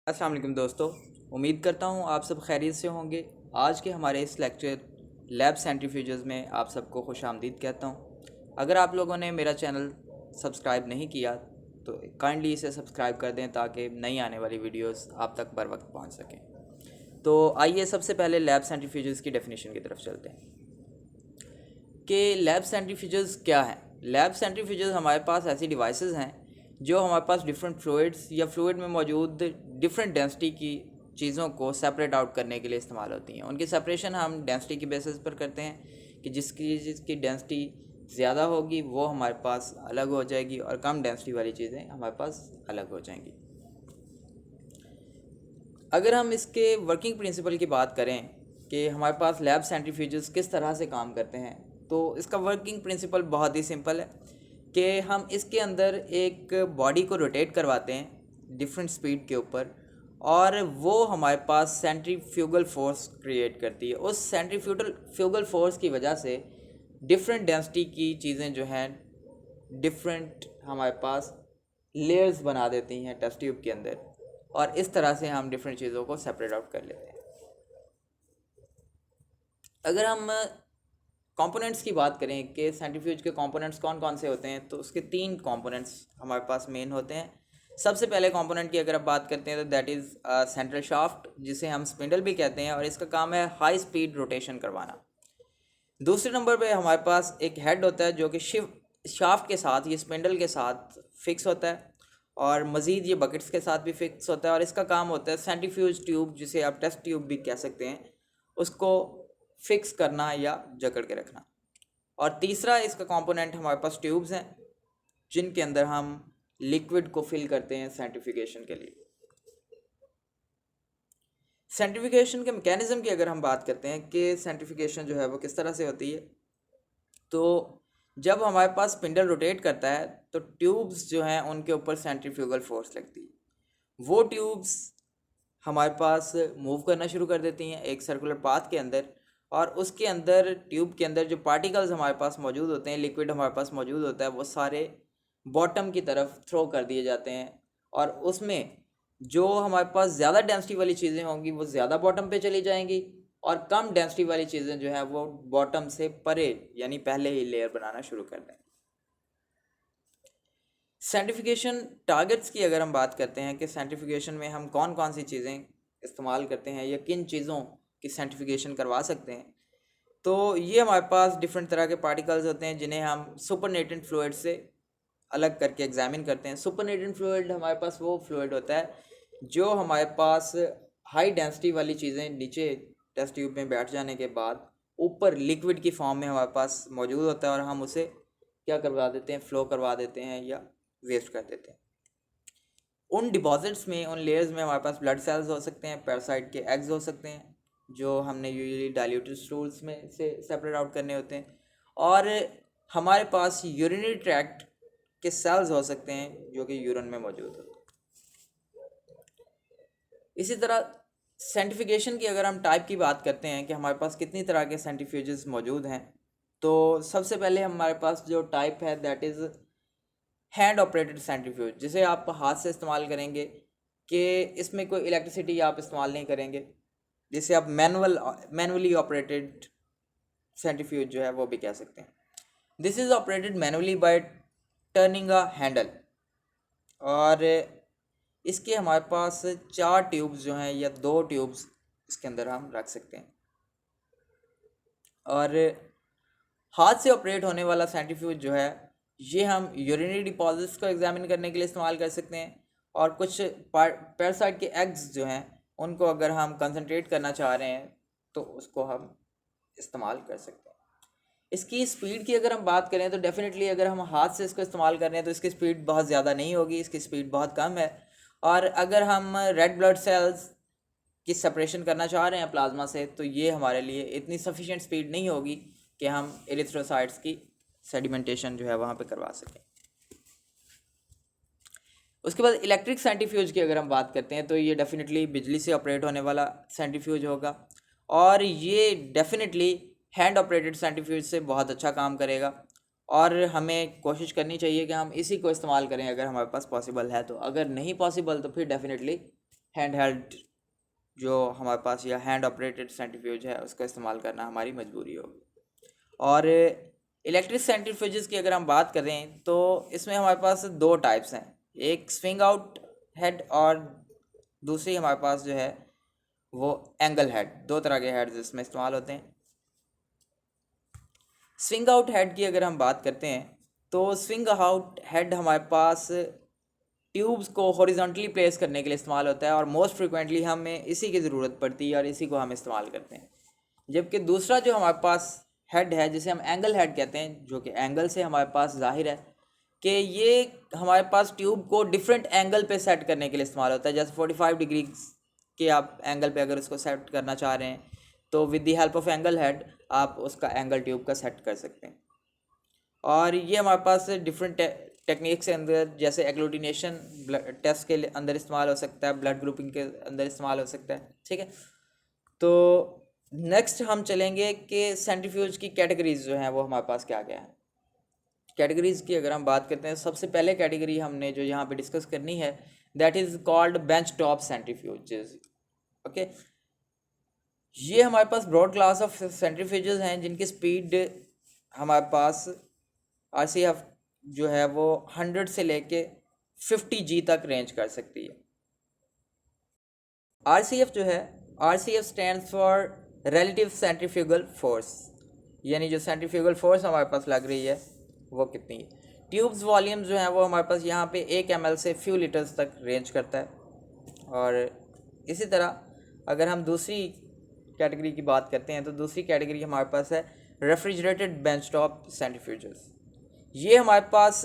अस्सलाम वालेकुम दोस्तों, उम्मीद करता हूँ आप सब खैरियत से होंगे। आज के हमारे इस लेक्चर लैब सेंट्रीफ्यूजेस में आप सबको खुश आमदीद कहता हूँ। अगर आप लोगों ने मेरा चैनल सब्सक्राइब नहीं किया तो काइंडली इसे सब्सक्राइब कर दें ताकि नई आने वाली वीडियोस आप तक बर वक्त पहुँच सकें। तो आइए सबसे पहले लैब सेंट्रीफ्यूजेस की डेफिनेशन की तरफ चलते हैं कि लैब सेंट्रीफ्यूजेस क्या हैं। लैब सेंट्रीफ्यूजेस हमारे पास ऐसी डिवाइसेस हैं जो हमारे पास डिफरेंट फ्लूइड्स या फ्लूइड में मौजूद डिफरेंट डेंसिटी की चीज़ों को सेपरेट आउट करने के लिए इस्तेमाल होती हैं। उनकी सेपरेशन हम डेंसिटी की बेसिस पर करते हैं कि जिसकी डेंसिटी ज़्यादा होगी वो हमारे पास अलग हो जाएगी और कम डेंसिटी वाली चीज़ें हमारे पास अलग हो जाएंगी। अगर हम इसके वर्किंग प्रिंसिपल की बात करें कि हमारे पास लैब सेंट्रीफ्यूजेस किस तरह से काम करते हैं, तो इसका वर्किंग प्रिंसिपल बहुत ही सिंपल है कि हम इसके अंदर एक बॉडी को रोटेट करवाते हैं डिफरेंट स्पीड के ऊपर और वो हमारे पास सेंट्रीफ्यूगल फोर्स क्रिएट करती है। उस सेंट्रीफ्यूगल फोर्स की वजह से डिफरेंट डेंसिटी की चीज़ें जो हैं डिफरेंट हमारे पास लेयर्स बना देती हैं टेस्ट ट्यूब के अंदर और इस तरह से हम डिफरेंट चीज़ों को सेपरेट आउट कर लेते हैं। अगर हम कंपोनेंट्स की बात करें कि सेंट्रीफ्यूज के कंपोनेंट्स कौन कौन से होते हैं, तो उसके 3 कंपोनेंट्स हमारे पास मेन होते हैं। सबसे पहले कंपोनेंट की अगर आप बात करते हैं तो दैट इज़ सेंट्रल शाफ्ट, जिसे हम स्पिंडल भी कहते हैं और इसका काम है हाई स्पीड रोटेशन करवाना। दूसरे नंबर पे हमारे पास एक हेड होता है जो कि शाफ्ट के साथ, ये स्पिंडल के साथ फिक्स होता है और मज़ीद ये बकेट्स के साथ भी फिक्स होता है और इसका काम होता है सेंट्रीफ्यूज ट्यूब, जिसे आप टेस्ट ट्यूब भी कह सकते हैं, उसको फिक्स करना या जकड़ के रखना। और तीसरा इसका कंपोनेंट हमारे पास ट्यूब्स हैं जिनके अंदर हम लिक्विड को फिल करते हैं सेंट्रीफ्यूगेशन के लिए। सेंट्रीफ्यूगेशन के मैकेनिज़्म की अगर हम बात करते हैं कि सेंट्रीफ्यूगेशन जो है वो किस तरह से होती है, तो जब हमारे पास स्पिंडल रोटेट करता है तो ट्यूब्स जो हैं उनके ऊपर सेंट्रीफ्यूगल फोर्स लगती है। वो ट्यूब्स हमारे पास मूव करना शुरू कर देती हैं एक सर्कुलर पाथ के अंदर और उसके अंदर ट्यूब के अंदर जो पार्टिकल्स हमारे पास मौजूद होते हैं, लिक्विड हमारे पास मौजूद होता है, वो सारे बॉटम की तरफ थ्रो कर दिए जाते हैं और उसमें जो हमारे पास ज़्यादा डेंसिटी वाली चीज़ें होंगी वो ज़्यादा बॉटम पे चली जाएंगी और कम डेंसिटी वाली चीज़ें जो है वो बॉटम से परे यानी पहले ही लेयर बनाना शुरू कर देंगे। सेंट्रीफ्यूगेशन टारगेट्स की अगर हम बात करते हैं कि सेंट्रीफ्यूगेशन में हम कौन कौन सी चीज़ें इस्तेमाल करते हैं या किन चीज़ों की सेंट्रीफ्यूगेशन करवा सकते हैं, तो ये हमारे पास डिफरेंट तरह के पार्टिकल्स होते हैं जिन्हें हम सुपरनेटेंट फ्लूइड से अलग करके एग्जामिन करते हैं। सुपरनेटेंट फ्लूइड हमारे पास वो फ्लूइड होता है जो हमारे पास हाई डेंसिटी वाली चीज़ें नीचे टेस्ट ट्यूब में बैठ जाने के बाद ऊपर लिक्विड की फॉर्म में हमारे पास मौजूद होता है और हम उसे क्या करवा देते हैं, फ्लो करवा देते हैं या वेस्ट कर देते हैं। उन डिपॉजिट्स में, उन लेयर्स में हमारे पास ब्लड सेल्स हो सकते हैं, पैरासाइट के एग्स हो सकते हैं जो हमने यूजुअली डाइल्यूटेड स्टूल्स में से सेपरेट आउट करने होते हैं, और हमारे पास यूरिनरी ट्रैक्ट के सेल्स हो सकते हैं जो कि यूरिन में मौजूद होते हैं। इसी तरह सेंट्रीफ्यूगेशन की अगर हम टाइप की बात करते हैं कि हमारे पास कितनी तरह के सेंट्रीफ्यूजेस मौजूद हैं, तो सबसे पहले हमारे पास जो टाइप है that is hand operated centrifuge, जिसे आप हाथ से इस्तेमाल करेंगे कि इसमें कोई इलेक्ट्रिसिटी आप इस्तेमाल नहीं करेंगे, जिसे आप मैनुअली ऑपरेटेड सेंट्रीफ्यूज जो है वो भी कह सकते हैं। This is operated manually bye turning a handle और इसके हमारे पास 4 ट्यूब्स जो हैं या 2 ट्यूब्स इसके अंदर हम रख सकते हैं। और हाथ से ऑपरेट होने वाला सेंट्रीफ्यूज जो है ये हम यूरिनरी डिपॉजिट्स को एग्जामिन करने के लिए इस्तेमाल कर सकते हैं और कुछ पैरासाइट के एग्स जो हैं उनको अगर हम कंसंट्रेट करना चाह रहे हैं तो उसको हम इस्तेमाल कर सकते हैं। इसकी स्पीड की अगर हम बात करें तो डेफिनेटली अगर हम हाथ से इसको इस्तेमाल कर रहे हैं तो इसकी स्पीड बहुत ज़्यादा नहीं होगी, इसकी स्पीड बहुत कम है। और अगर हम रेड ब्लड सेल्स की सेपरेशन करना चाह रहे हैं प्लाज्मा से तो ये हमारे लिए इतनी सफिशिएंट स्पीड नहीं होगी कि हम एरिथ्रोसाइट्स की सेडिमेंटेशन जो है वहाँ पे करवा सकें। उसके बाद इलेक्ट्रिक सेंट्रीफ्यूज की अगर हम बात करते हैं तो ये डेफिनेटली बिजली से ऑपरेट होने वाला सेंट्रीफ्यूज होगा और ये डेफिनेटली हैंड ऑपरेटेड सेंट्रीफ्यूज से बहुत अच्छा काम करेगा और हमें कोशिश करनी चाहिए कि हम इसी को इस्तेमाल करें अगर हमारे पास पॉसिबल है तो। अगर नहीं पॉसिबल तो फिर डेफिनेटली हैंड हेल्ड जो हमारे पास या हैंड ऑपरेटेड सेंट्रीफ्यूज है उसका इस्तेमाल करना हमारी मजबूरी होगी। और इलेक्ट्रिक सेंट्रीफ्यूजेस की अगर हम बात करें तो इसमें हमारे पास दो टाइप्स हैं, एक स्विंग आउट हेड और दूसरी हमारे पास जो है वो एंगल हेड। दो तरह के हेड्स इसमें इस्तेमाल होते हैं। स्विंग आउट हेड की अगर हम बात करते हैं तो स्विंग आउट हेड हमारे पास ट्यूब्स को हॉरिजॉन्टली प्लेस करने के लिए इस्तेमाल होता है और मोस्ट फ्रिक्वेंटली हमें इसी की ज़रूरत पड़ती है और इसी को हम इस्तेमाल करते हैं। जबकि दूसरा जो हमारे पास हेड है जिसे हम एंगल हेड कहते हैं, जो कि एंगल से हमारे पास जाहिर है कि ये हमारे पास ट्यूब को डिफरेंट एंगल पे सेट करने के लिए इस्तेमाल होता है। जैसे 45 डिग्री के आप एंगल पे अगर उसको सेट करना चाह रहे हैं तो with the help of angle head आप उसका एंगल ट्यूब का सेट कर सकते हैं। और ये हमारे पास डिफरेंट टेक्निक्स के अंदर जैसे एग्लूटिनेशन टेस्ट के अंदर इस्तेमाल हो सकता है, ब्लड ग्रुपिंग के अंदर इस्तेमाल हो सकता है। ठीक है, तो नेक्स्ट हम चलेंगे कि सेंट्रीफ्यूज की कैटेगरीज जो हैं वो हमारे पास क्या क्या है। कैटेगरीज की अगर हम बात करते हैं, सबसे पहले कैटेगरी हमने जो यहाँ पे डिस्कस करनी है that is called bench top centrifuges. Okay, ये हमारे पास ब्रॉड क्लास ऑफ सेंट्रीफ्यूजेस हैं जिनकी स्पीड हमारे पास RCF जो है वो 100 से लेके 50G तक रेंज कर सकती है। RCF जो है, RCF stands for relative centrifugal force, यानी जो सेंट्रीफ्यूगल फोर्स हमारे पास लग रही है वो कितनी है। ट्यूब्स वॉल्यूम जो है वो हमारे पास यहाँ पे 1 ml से फ्यू लीटर्स तक रेंज करता है। और इसी तरह अगर हम दूसरी कैटेगरी की बात करते हैं तो दूसरी कैटेगरी हमारे पास है रेफ्रिजरेटेड बेंच टॉप सेंट्रीफ्यूजेस। ये हमारे पास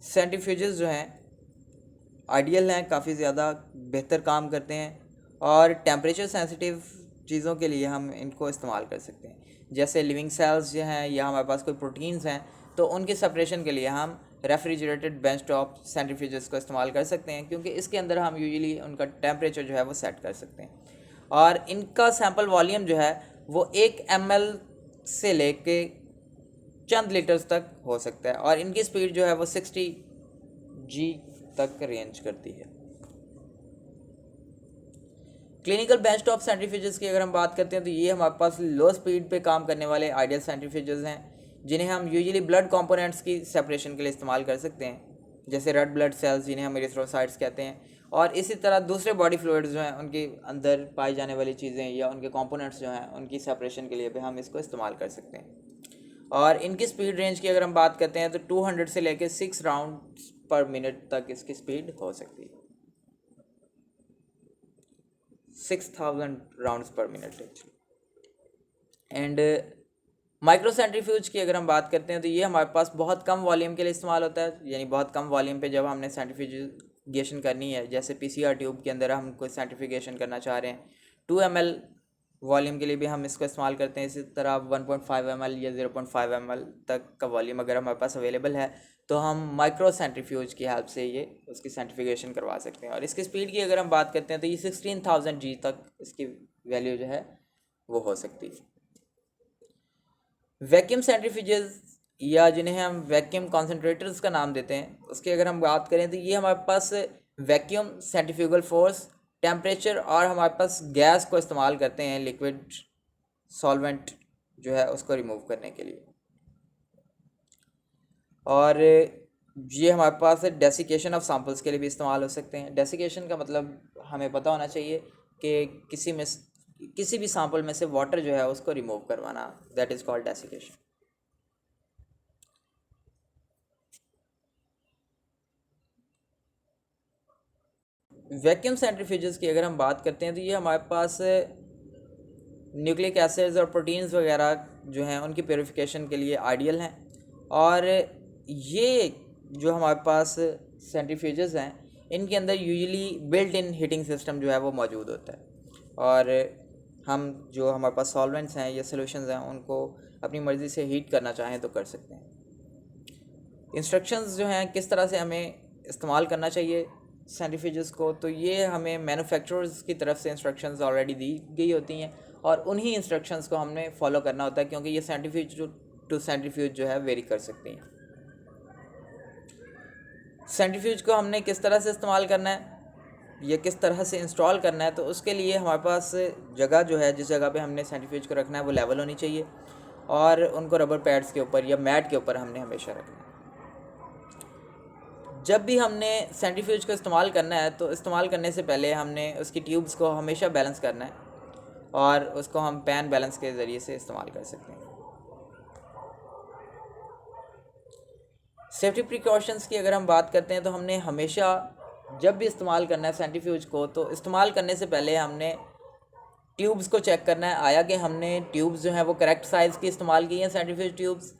सेंट्रीफ्यूजेस जो हैं आइडियल हैं, काफ़ी ज़्यादा बेहतर काम करते हैं और टेम्परेचर सेंसिटिव चीज़ों के लिए हम इनको इस्तेमाल कर सकते हैं। जैसे लिविंग सेल्स जो हैं या हमारे पास कोई प्रोटीन्स हैं तो उनकी सेपरेशन के लिए हम रेफ्रिजरेटेड बेंच टॉप सेंट्रीफ्यूजेस को इस्तेमाल कर सकते हैं, क्योंकि इसके अंदर हम यूजुअली उनका टेम्परेचर जो है वो सेट कर सकते हैं। और इनका सैम्पल वॉल्यूम जो है वो 1 ml से लेके चंद लीटर्स तक हो सकता है और इनकी स्पीड जो है वो 60G तक रेंज करती है। क्लिनिकल बेंच टॉप सेंट्रीफ्यूजेस की अगर हम बात करते हैं तो ये हमारे पास लो स्पीड पे काम करने वाले आइडियल सेंट्रीफ्यूजेस हैं जिन्हें हम यूजुअली ब्लड कंपोनेंट्स की सेपरेशन के लिए इस्तेमाल कर सकते हैं, जैसे रेड ब्लड सेल्स जिन्हें हम एरिथ्रोसाइट्स कहते हैं। और इसी तरह दूसरे बॉडी फ्लूइड्स जो हैं उनके अंदर पाई जाने वाली चीज़ें या उनके कंपोनेंट्स जो हैं उनकी सेपरेशन के लिए भी हम इसको इस्तेमाल कर सकते हैं। और इनकी स्पीड रेंज की अगर हम बात करते हैं तो 200 से लेकर 6 राउंड पर मिनट तक इसकी स्पीड हो सकती है, 6000 राउंड्स पर minute actually. And micro centrifuge की अगर हम बात करते हैं तो ये हमारे पास बहुत कम वॉल्यूम के लिए इस्तेमाल होता है, यानी बहुत कम वॉल्यूम पे जब हमने सेंट्रीफ्यूगेशन करनी है, जैसे PCR ट्यूब के अंदर हम कोई सेंट्रीफ्यूगेशन करना चाह रहे हैं 2 ml वॉल्यूम के लिए भी हम इसको इस्तेमाल करते हैं। इसी तरह 1.5 ml या 0.5 ml तक का वॉल्यूम अगर हमारे पास अवेलेबल है तो हम माइक्रो सेंट्रीफ्यूज की हेल्प से ये उसकी सेंट्रीफ्यूगेशन करवा सकते हैं। और इसकी स्पीड की अगर हम बात करते हैं तो ये 16000G तक इसकी वैल्यू जो है वो हो सकती है। वैक्यूम सेंट्रीफ्यूजेस या जिन्हें हम वैक्यूम कॉन्सेंट्रेटर्स का नाम देते हैं, उसकी अगर हम बात करें तो ये हमारे पास वैक्यूम सेंट्रीफ्यूगल फोर्स, टेम्परेचर और हमारे पास गैस को इस्तेमाल करते हैं लिक्विड सॉल्वेंट जो है उसको रिमूव करने के लिए। और ये हमारे पास डेसिकेशन ऑफ सैंपल्स के लिए भी इस्तेमाल हो सकते हैं। डेसिकेशन का मतलब हमें पता होना चाहिए कि किसी भी सैंपल में से वाटर जो है उसको रिमूव करवाना, that is called desiccation. Vacuum centrifuges की अगर हम बात करते हैं तो ये हमारे पास न्यूक्लिक एसिड्स और प्रोटीन्स वगैरह जो हैं उनकी प्योरीफिकेशन के लिए आइडियल हैं। और ये जो हमारे पास सेंट्रीफ्यूजेस हैं इनके अंदर usually built in heating system जो है वो मौजूद होता है और हम जो हमारे पास सॉल्वेंट्स हैं या सॉल्यूशंस हैं उनको अपनी मर्ज़ी से हीट करना चाहें तो कर सकते हैं। इंस्ट्रक्शंस जो हैं किस तरह से हमें इस्तेमाल करना चाहिए सेंट्रीफ्यूजेस को, तो ये हमें मैन्युफैक्चरर्स की तरफ से इंस्ट्रक्शंस ऑलरेडी दी गई होती हैं और उन्हीं इंस्ट्रक्शंस को हमने फॉलो करना होता है, क्योंकि ये सेंट्रीफ्यूज टू सेंट्रीफ्यूज जो है वेरी कर सकती हैं। सेंट्रीफ्यूज को हमने किस तरह से इस्तेमाल करना है, ये किस तरह से इंस्टॉल करना है, तो उसके लिए हमारे पास जगह जो है, जिस जगह पे हमने सेंट्रीफ्यूज को रखना है वो लेवल होनी चाहिए, और उनको रबर पैड्स के ऊपर या मैट के ऊपर हमने हमेशा रखना है। जब भी हमने सेंट्रीफ्यूज को इस्तेमाल करना है तो इस्तेमाल करने से पहले हमने उसकी ट्यूब्स को हमेशा बैलेंस करना है, और उसको हम पैन बैलेंस के ज़रिए से इस्तेमाल कर सकते हैं। सेफ्टी प्रिकॉशंस की अगर हम बात करते हैं तो हमने हमेशा जब भी इस्तेमाल करना है सेंट्रीफ्यूज को, तो इस्तेमाल करने से पहले हमने ट्यूब्स को चेक करना है, आया कि हमने ट्यूब्स जो हैं वो करेक्ट साइज़ की इस्तेमाल की हैं सेंट्रीफ्यूज ट्यूब्स,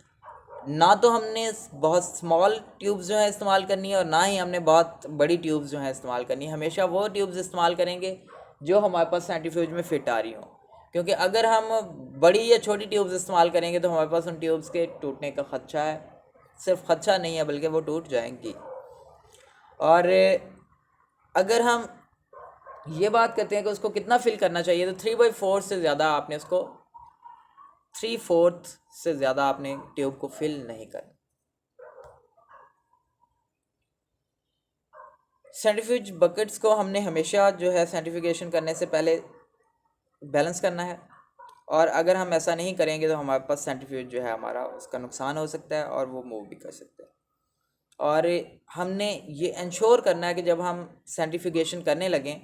ना तो हमने बहुत स्मॉल ट्यूब्स जो है इस्तेमाल करनी है और ना ही हमने बहुत बड़ी ट्यूब्स जो है इस्तेमाल करनी है। हमेशा वो ट्यूब्स इस्तेमाल करेंगे जो हमारे पास सेंट्रीफ्यूज में फ़िट आ रही हों, क्योंकि अगर हम बड़ी या छोटी ट्यूब्स इस्तेमाल करेंगे तो हमारे पास उन ट्यूब्स के टूटने का ख़दशा है, सिर्फ ख़दशा नहीं है बल्कि वो टूट जाएंगी। और अगर हम ये बात करते हैं कि उसको कितना फिल करना चाहिए, तो 3/4 से ज़्यादा आपने उसको 3/4 से ज़्यादा आपने ट्यूब को फिल नहीं करना। सेंट्रीफ्यूज बकेट्स को हमने हमेशा जो है सेंट्रीफिकेशन करने से पहले बैलेंस करना है, और अगर हम ऐसा नहीं करेंगे तो हमारे पास सेंट्रीफ्यूज जो है हमारा उसका नुकसान हो सकता है और वो मूव भी कर सकता है। और हमने ये इंश्योर करना है कि जब हम सेंट्रीफिकेशन करने लगें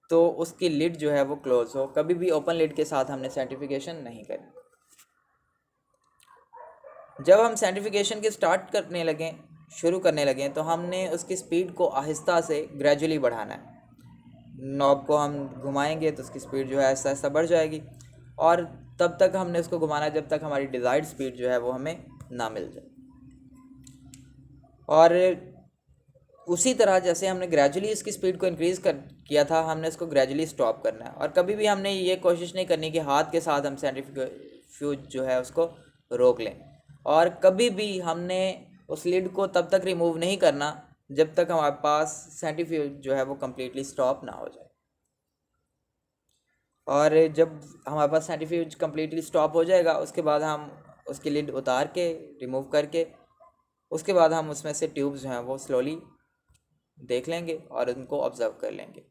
तो उसकी लिड जो है वो क्लोज़ हो, कभी भी ओपन लिड के साथ हमने सेंट्रीफिकेशन नहीं करनी। जब हम सेंट्रीफिकेशन के शुरू करने लगें तो हमने उसकी स्पीड को आहिस्ता से ग्रेजुअली बढ़ाना है। नॉब को हम घुमाएंगे तो उसकी स्पीड जो है आहिस्ता आहिस्ता बढ़ जाएगी, और तब तक हमने उसको घुमाना है जब तक हमारी डिज़ायर्ड स्पीड जो है वो हमें ना मिल जाए। और उसी तरह जैसे हमने ग्रेजुअली इसकी स्पीड को इंक्रीज़ किया था, हमने इसको ग्रेजुअली स्टॉप करना है, और कभी भी हमने ये कोशिश नहीं करनी कि हाथ के साथ हम सेंट्रीफ्यूज जो है उसको रोक लें, और कभी भी हमने उस लिड को तब तक रिमूव नहीं करना जब तक हमारे पास सेंट्रीफ्यूज जो है वो कम्प्लीटली स्टॉप ना हो जाए। और जब हमारे पास सेंट्रीफ्यूज कम्प्लीटली स्टॉप हो जाएगा उसके बाद हम उसकी लिड उतार के रिमूव करके उसके बाद हम उसमें से ट्यूब्स जो हैं वो स्लोली देख लेंगे और उनको ऑब्ज़र्व कर लेंगे।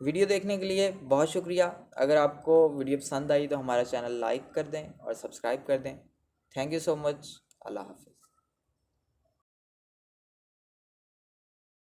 वीडियो देखने के लिए बहुत शुक्रिया। अगर आपको वीडियो पसंद आई तो हमारा चैनल लाइक कर दें और सब्सक्राइब कर दें। Thank you so much. अल्लाह हाफ़िज़।